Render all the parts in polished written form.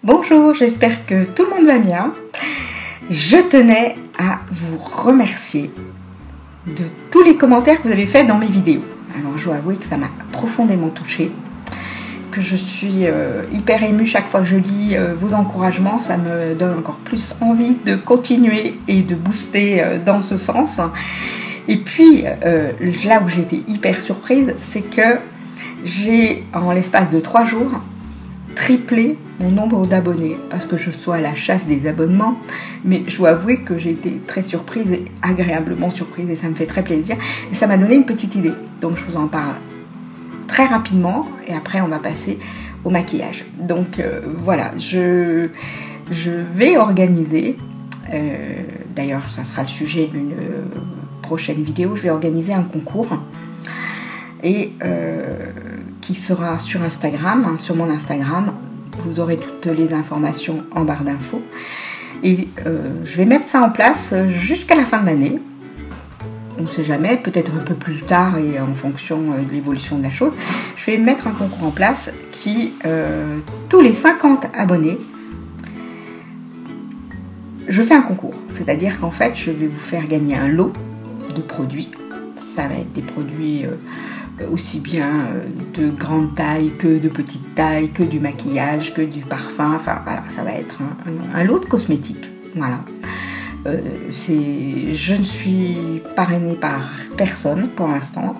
Bonjour, j'espère que tout le monde va bien. Je tenais à vous remercier de tous les commentaires que vous avez faits dans mes vidéos. Alors je dois avouer que ça m'a profondément touchée, que je suis hyper émue chaque fois que je lis vos encouragements. Ça me donne encore plus envie de continuer et de booster dans ce sens. Et puis là où j'ai été hyper surprise, c'est que j'ai en l'espace de 3 jours triplé mon nombre d'abonnés, parce que je sois à la chasse des abonnements, mais je dois avouer que j'ai été très surprise et agréablement surprise, et ça me fait très plaisir, et ça m'a donné une petite idée, donc je vous en parle très rapidement, et après on va passer au maquillage. Donc voilà, je vais organiser, d'ailleurs ça sera le sujet d'une prochaine vidéo, je vais organiser un concours, et qui sera sur Instagram, sur mon Instagram. Vous aurez toutes les informations en barre d'infos. Et je vais mettre ça en place jusqu'à la fin de l'année. On ne sait jamais, peut-être un peu plus tard et en fonction de l'évolution de la chose. Je vais mettre un concours en place qui, tous les 50 abonnés, je fais un concours. C'est-à-dire qu'en fait, je vais vous faire gagner un lot de produits. Ça va être des produits aussi bien de grande taille que de petite taille, que du maquillage, que du parfum. Enfin voilà, ça va être un lot de cosmétiques. Voilà. Je ne suis parrainée par personne pour l'instant.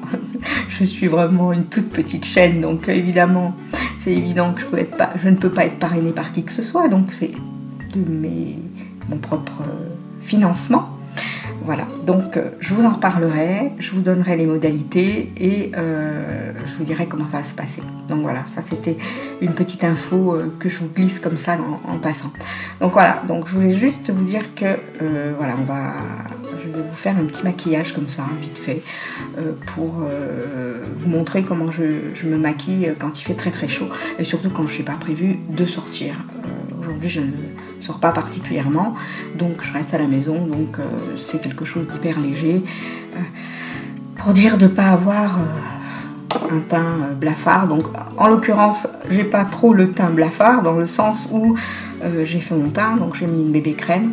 Je suis vraiment une toute petite chaîne, donc évidemment, c'est évident que je ne peux pas être parrainée par qui que ce soit. Donc c'est de mon propre financement. Voilà, donc je vous en reparlerai, je vous donnerai les modalités et je vous dirai comment ça va se passer. Donc voilà, ça c'était une petite info que je vous glisse comme ça en passant. Donc voilà, donc je voulais juste vous dire que voilà, je vais vous faire un petit maquillage comme ça, vite fait, pour vous montrer comment je me maquille quand il fait très très chaud et surtout quand je n'ai pas prévu de sortir. Aujourd'hui, je ne sors pas particulièrement, donc je reste à la maison, donc c'est quelque chose d'hyper léger. Pour dire de ne pas avoir un teint blafard, donc en l'occurrence, j'ai pas trop le teint blafard, dans le sens où j'ai fait mon teint, donc j'ai mis une bébé crème,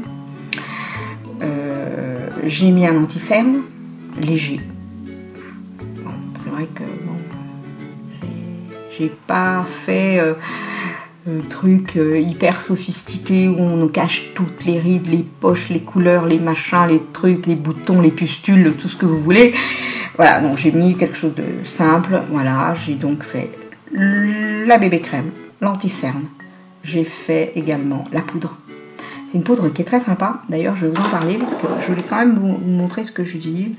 j'ai mis un anti-cerne léger. Bon, c'est vrai que bon, j'ai pas fait truc hyper sophistiqué où on nous cache toutes les rides, les poches, les couleurs, les machins, les trucs, les boutons, les pustules, tout ce que vous voulez. Voilà, donc j'ai mis quelque chose de simple. Voilà, j'ai donc fait la bébé crème, l'anti-cerne. J'ai fait également la poudre. C'est une poudre qui est très sympa. D'ailleurs, je vais vous en parler parce que je voulais quand même vous montrer ce que j'utilise.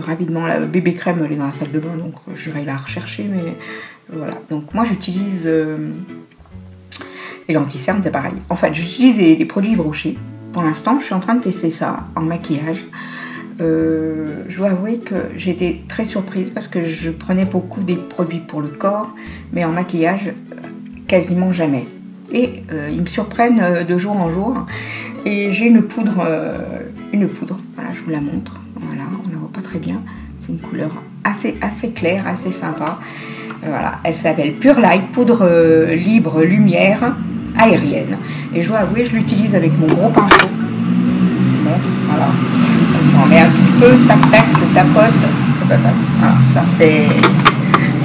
Rapidement, la bébé crème, elle est dans la salle de bain, donc j'irai la rechercher. Mais voilà, donc moi j'utilise... Et l'anti-cerne, c'est pareil. En fait, j'utilise les produits Yves Rocher. Pour l'instant, je suis en train de tester ça en maquillage. Je dois avouer que j'étais très surprise parce que je prenais beaucoup des produits pour le corps, mais en maquillage, quasiment jamais. Et ils me surprennent de jour en jour. Et j'ai une poudre. Voilà, je vous la montre. Voilà, on la voit pas très bien. C'est une couleur assez claire, assez sympa. Voilà, elle s'appelle Pure Light, poudre libre lumière aérienne. Et je dois avouer, je l'utilise avec mon gros pinceau. Bon, voilà. On en met un petit peu, tac tac, je tapote. Voilà, ça c'est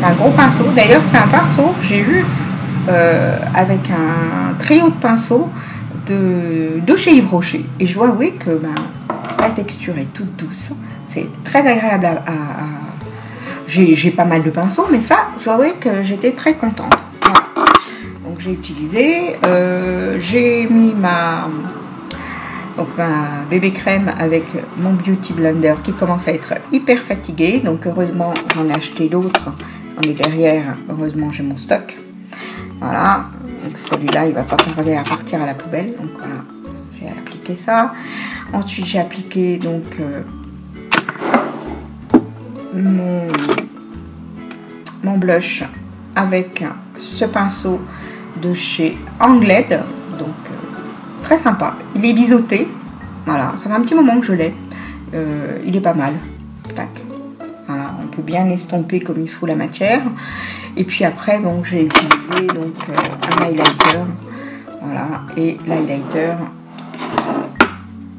un gros pinceau. D'ailleurs, c'est un pinceau que j'ai eu avec un trio de pinceaux de chez Yves Rocher. Et je dois avouer que la texture est toute douce. C'est très agréable J'ai pas mal de pinceaux, mais ça, je dois avouer que j'étais très contente. Voilà. Donc j'ai utilisé, j'ai mis ma bébé crème avec mon Beauty Blender qui commence à être hyper fatigué. Donc heureusement, j'en ai acheté d'autres. On est derrière, heureusement j'ai mon stock. Voilà, donc celui-là, il va pas tarder à partir à la poubelle. Donc voilà, j'ai appliqué ça. Ensuite, j'ai appliqué donc... mon blush avec ce pinceau de chez Angled, donc très sympa. Il est biseauté, voilà, ça fait un petit moment que je l'ai. Il est pas mal. Tac. Voilà, on peut bien estomper comme il faut la matière. Et puis après, donc j'ai utilisé donc un highlighter Voilà, et l'highlighter,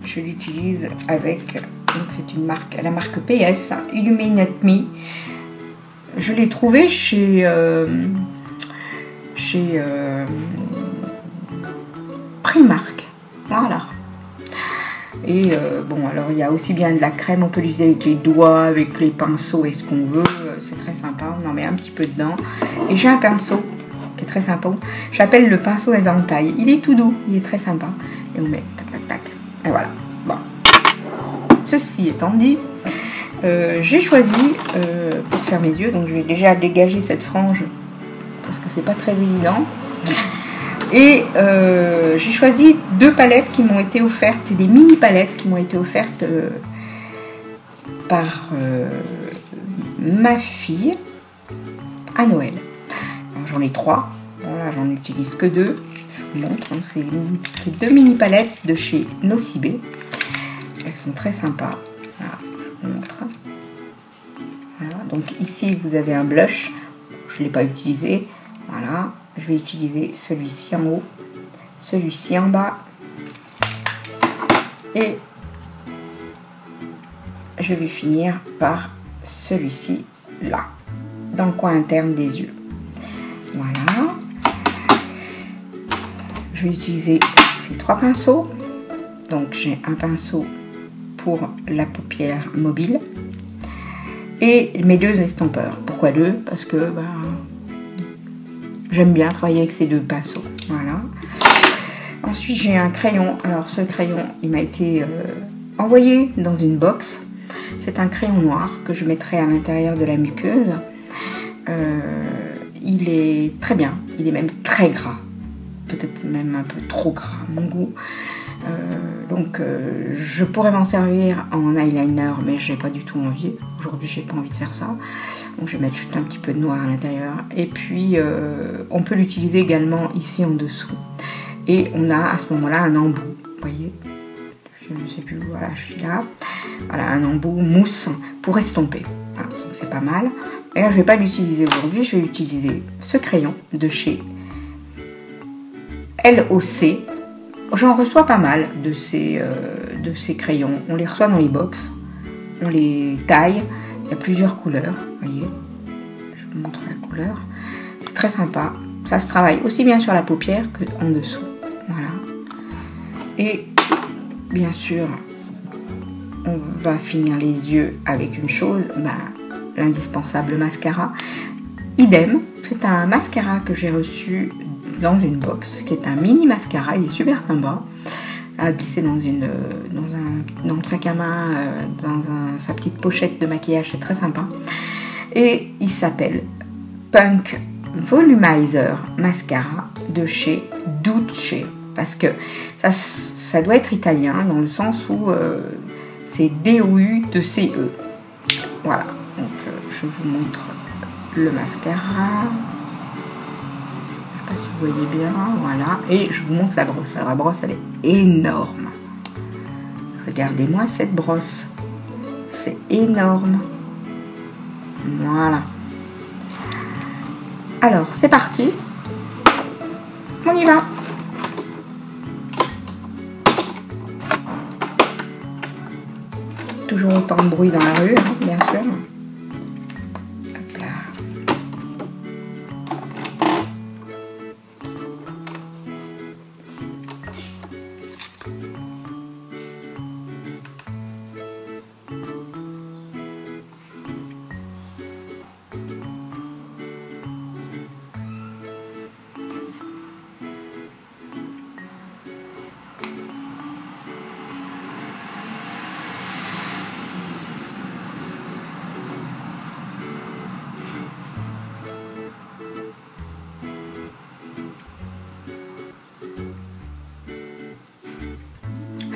je l'utilise avec, donc c'est une marque, la marque PS, Illuminate Me. Je l'ai trouvé chez Primark, voilà. Et bon, alors il y a aussi bien de la crème, on peut l'utiliser avec les doigts, avec les pinceaux et ce qu'on veut, c'est très sympa, on en met un petit peu dedans. Et j'ai un pinceau qui est très sympa, j'appelle le pinceau éventail, il est tout doux, il est très sympa. Et on met tac tac tac, et voilà. Bon, ceci étant dit, j'ai choisi pour faire mes yeux, donc je vais déjà dégager cette frange parce que c'est pas très évident. Et j'ai choisi 2 palettes qui m'ont été offertes, des mini palettes qui m'ont été offertes par ma fille à Noël. J'en ai 3, bon là j'en utilise que 2, je vous montre, hein, c'est 2 mini palettes de chez Nocibé. Elles sont très sympas, voilà, je vous montre. Voilà, donc ici vous avez un blush, je ne l'ai pas utilisé, voilà. Je vais utiliser celui-ci en haut, celui-ci en bas et je vais finir par celui-ci là, dans le coin interne des yeux. Voilà. Je vais utiliser ces 3 pinceaux. Donc j'ai un pinceau pour la paupière mobile et mes 2 estompeurs. Pourquoi 2? Parce que j'aime bien travailler avec ces 2 pinceaux. Voilà. Ensuite, j'ai un crayon. Alors, ce crayon, il m'a été envoyé dans une box. C'est un crayon noir que je mettrai à l'intérieur de la muqueuse. Il est très bien. Il est même très gras. Peut-être même un peu trop gras à mon goût. Donc, je pourrais m'en servir en eyeliner, mais j'ai pas du tout envie. Aujourd'hui, j'ai pas envie de faire ça. Donc je vais mettre juste un petit peu de noir à l'intérieur. Et puis on peut l'utiliser également ici en dessous. Et on a à ce moment-là un embout. Vous voyez, je ne sais plus, voilà, je suis là. Voilà, un embout mousse pour estomper. Voilà, donc c'est pas mal. Et là, je ne vais pas l'utiliser aujourd'hui. Je vais utiliser ce crayon de chez LOC. J'en reçois pas mal de ces crayons. On les reçoit dans les box. On les taille. Il y a plusieurs couleurs, vous voyez, je vous montre la couleur, c'est très sympa, ça se travaille aussi bien sur la paupière que en dessous, voilà. Et bien sûr, on va finir les yeux avec une chose, l'indispensable mascara, idem, c'est un mascara que j'ai reçu dans une box, qui est un mini mascara, il est super sympa, à glisser dans le sac à main, sa petite pochette de maquillage, c'est très sympa. Et il s'appelle Punk Volumizer Mascara de chez Duce, parce que ça doit être italien dans le sens où c'est D-O-U-C-E. Voilà, donc je vous montre le mascara. Si vous voyez bien, voilà, et je vous montre la brosse. Alors la brosse, elle est énorme. Regardez-moi cette brosse, c'est énorme. Voilà. Alors c'est parti, on y va. Toujours autant de bruit dans la rue, hein, bien sûr. Hop là.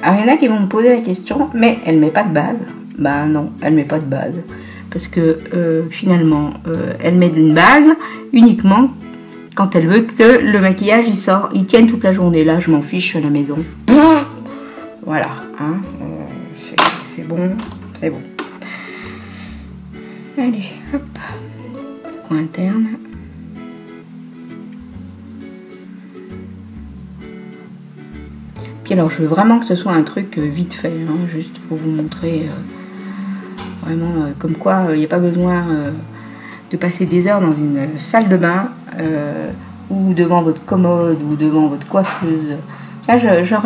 Alors, il y en a qui vont me poser la question, mais elle met pas de base. Bah non, elle met pas de base. Parce que finalement, elle met une base uniquement quand elle veut que le maquillage il tienne toute la journée. Là, je m'en fiche, je suis à la maison. Voilà, hein, c'est bon, c'est bon. Allez, hop, coin interne. Alors je veux vraiment que ce soit un truc vite fait, hein, juste pour vous montrer vraiment comme quoi il n'y a pas besoin de passer des heures dans une salle de bain ou devant votre commode ou devant votre coiffeuse. Tiens,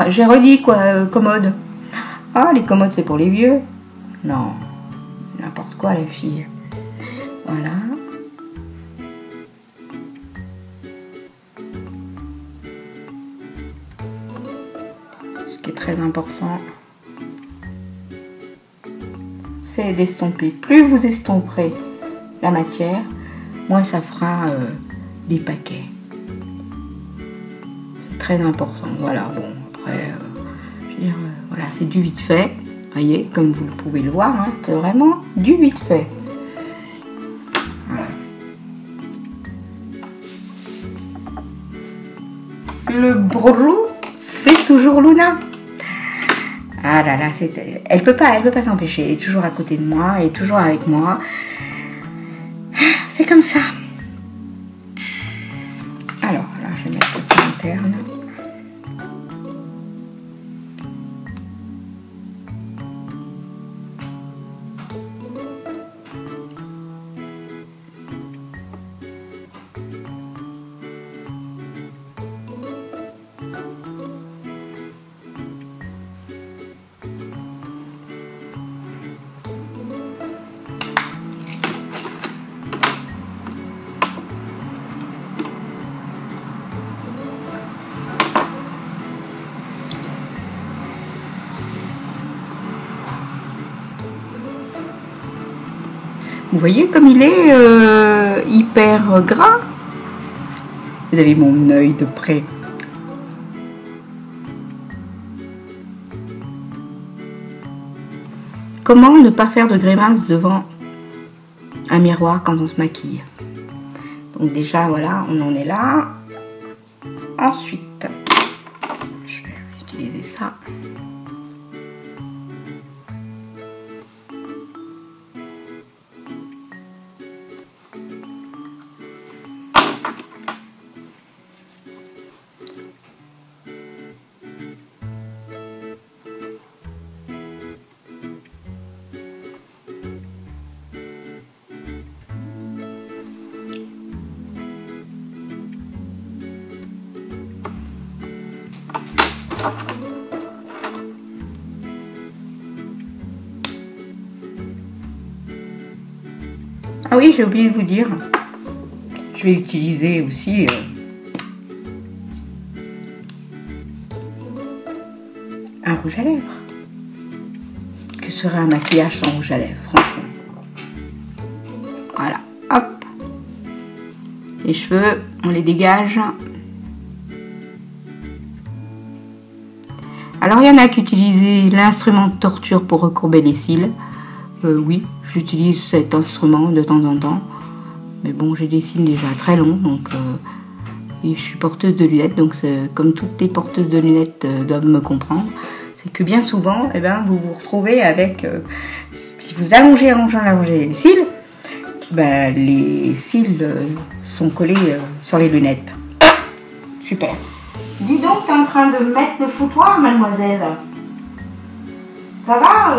j'ai redit quoi, commode. Ah, les commodes c'est pour les vieux. Non, n'importe quoi la fille. Voilà. Ce qui est très important, c'est d'estomper. Plus vous estomperez la matière, moins ça fera des paquets. C'est très important. Voilà, bon, après, je veux dire, voilà, c'est du vite fait. Vous voyez, comme vous pouvez le voir, hein, c'est vraiment du vite fait. Voilà. Le brou, c'est toujours Luna. Ah là là, elle peut pas s'empêcher. Elle est toujours à côté de moi, elle est toujours avec moi. C'est comme ça. Alors, là, je vais mettre le point interne. Vous voyez comme il est hyper gras. Vous avez mon œil de près. Comment ne pas faire de grimace devant un miroir quand on se maquille? Donc déjà, voilà, on en est là. Ensuite, je vais utiliser ça. Ah oui, j'ai oublié de vous dire, je vais utiliser aussi un rouge à lèvres. Que serait un maquillage sans rouge à lèvres, franchement. Voilà, hop. Les cheveux, on les dégage. Alors, il y en a qui utilisent l'instrument de torture pour recourber les cils. Oui, j'utilise cet instrument de temps en temps. Mais bon, j'ai des cils déjà très longs, donc et je suis porteuse de lunettes, donc comme toutes les porteuses de lunettes doivent me comprendre, c'est que bien souvent, eh ben, vous vous retrouvez avec, si vous allongez les cils, ben, les cils sont collés sur les lunettes. Super. Dis donc, tu es en train de mettre le foutoir, mademoiselle. Ça va,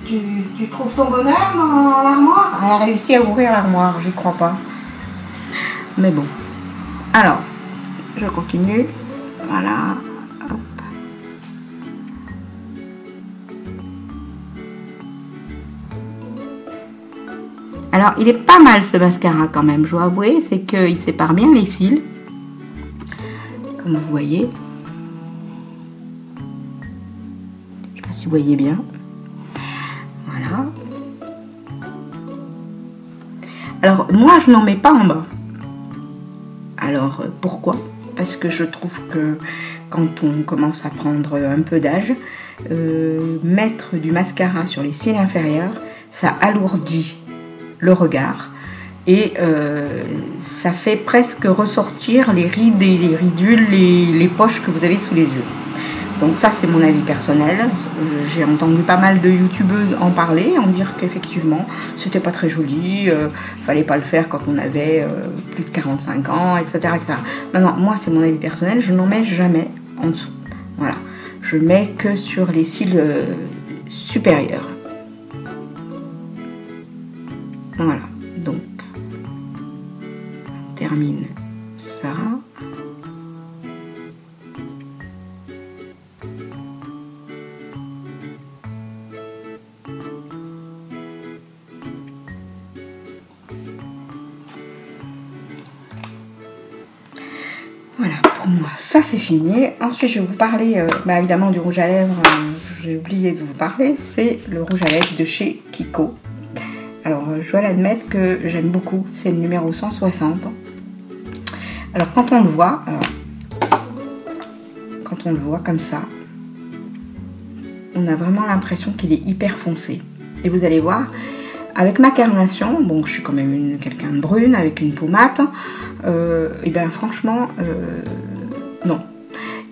tu trouves ton bonheur dans l'armoire? Elle a réussi à ouvrir l'armoire, j'y crois pas. Mais bon. Alors, je continue. Voilà. Hop. Alors, il est pas mal ce mascara quand même, je dois avouer. C'est qu'il sépare bien les fils. Comme vous voyez. Si vous voyez bien, voilà. Alors moi je n'en mets pas en bas. Alors pourquoi? Parce que je trouve que quand on commence à prendre un peu d'âge, mettre du mascara sur les cils inférieurs, ça alourdit le regard et ça fait presque ressortir les rides et les ridules, les poches que vous avez sous les yeux. Donc ça c'est mon avis personnel. J'ai entendu pas mal de youtubeuses en parler, en dire qu'effectivement c'était pas très joli, fallait pas le faire quand on avait plus de 45 ans, etc., etc. Maintenant moi c'est mon avis personnel, je n'en mets jamais en dessous. Voilà. je mets que sur les cils supérieurs. Voilà, donc on termine ça. Voilà, pour moi, ça c'est fini. Ensuite, je vais vous parler évidemment du rouge à lèvres. J'ai oublié de vous parler. C'est le rouge à lèvres de chez Kiko. Alors, je dois l'admettre que j'aime beaucoup. C'est le numéro 160. Alors, quand on le voit, comme ça, on a vraiment l'impression qu'il est hyper foncé. Et vous allez voir, avec ma carnation, bon, je suis quand même quelqu'un de brune, avec une peau mate, et bien franchement, non.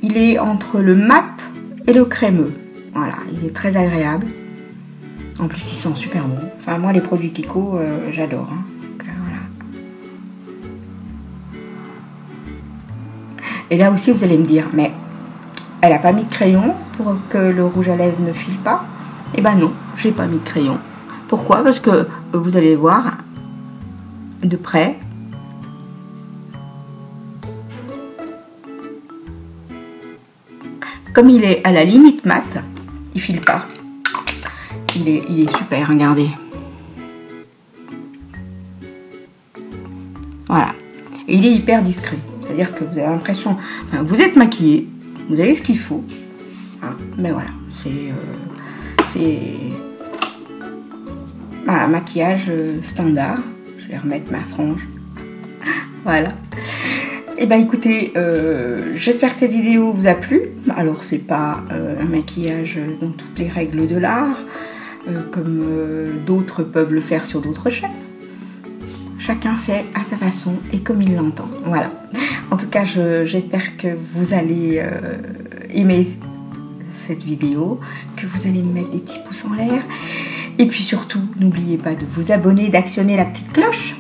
Il est entre le mat et le crémeux. Voilà, il est très agréable. En plus, il sent super bon. Enfin, moi, les produits Kiko, j'adore. Hein. Donc, voilà. Et là aussi, vous allez me dire, mais elle n'a pas mis de crayon pour que le rouge à lèvres ne file pas. Eh ben non, j'ai pas mis de crayon. Pourquoi? Parce que vous allez voir de près. Comme il est à la limite mat, il file pas. Il est super, regardez. Voilà. Et il est hyper discret. C'est-à-dire que vous avez l'impression... Enfin, vous êtes maquillé, vous avez ce qu'il faut. Hein, mais voilà, c'est... Voilà, maquillage standard. Je vais remettre ma frange. Voilà. Et ben écoutez, j'espère que cette vidéo vous a plu. Alors c'est pas un maquillage dans toutes les règles de l'art, comme d'autres peuvent le faire sur d'autres chaînes. Chacun fait à sa façon et comme il l'entend. Voilà. En tout cas, j'espère que vous allez aimer cette vidéo, que vous allez me mettre des petits pouces en l'air. Et puis surtout, n'oubliez pas de vous abonner, d'actionner la petite cloche.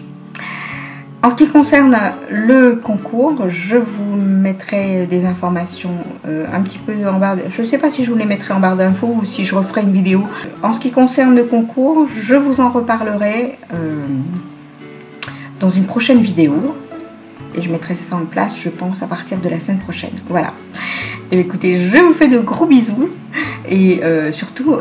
En ce qui concerne le concours, je vous mettrai des informations un petit peu en barre. Je ne sais pas si je vous les mettrai en barre d'infos ou si je referai une vidéo. En ce qui concerne le concours, je vous en reparlerai dans une prochaine vidéo. Et je mettrai ça en place, je pense, à partir de la semaine prochaine. Voilà. Et écoutez, je vous fais de gros bisous. Et surtout,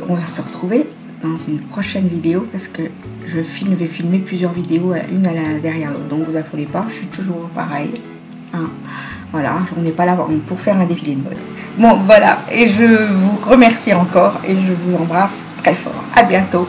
on va se retrouver dans une prochaine vidéo parce que je vais filmer plusieurs vidéos, une derrière l'autre. Donc vous affolez pas, je suis toujours pareil. Hein. Voilà, on n'est pas là pour faire un défilé de mode. Bon, voilà. Et je vous remercie encore et je vous embrasse très fort. À bientôt.